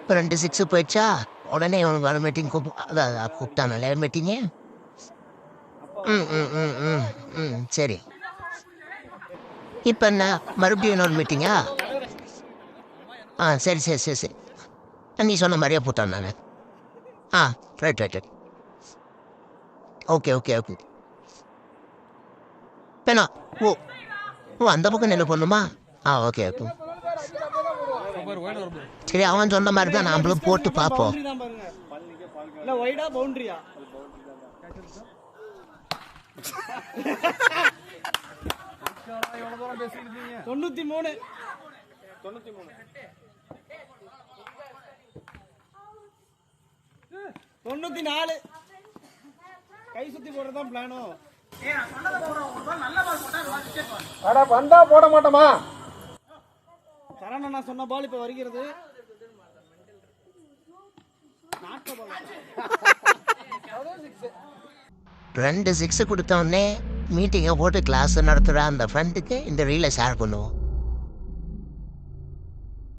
இப்போ 2 6 போயிடுச்சா, உடனே இவனுக்கு வர மீட்டிங் கூப்பிட்டானே மீட்டிங்கு. ம் ம் ம் ம் ம் சரி. இப்போ என்ன மறுபடியும் இன்னொரு மீட்டிங்கா? சரி சரி சரி சரி. நீ சொன்ன மாதிரியே போட்டான் நான். Right right right. Okay okay okay. பேனா. ஓ ஓ அந்த பக்கம் என்ன பண்ணுமா? Okay okay. சரி, அவன் சொன்ன மாதிரி தான் நாமளும் போட்டு பார்ப்போம். பவுண்டரியா 93 94 கை சுத்தி போடுறதுதான் பிளானோ. வந்தா போட மாட்டோமா? சரண நான் சொன்ன பால் இப்ப வருகிறது. 2 6 கொடுத்தோடனே மீட்டிங்கை போட்டு கிளாஸ் நடத்துகிற அந்த ஃப்ரெண்டுக்கு இந்த ரீலை ஷேர் பண்ணுவோம்.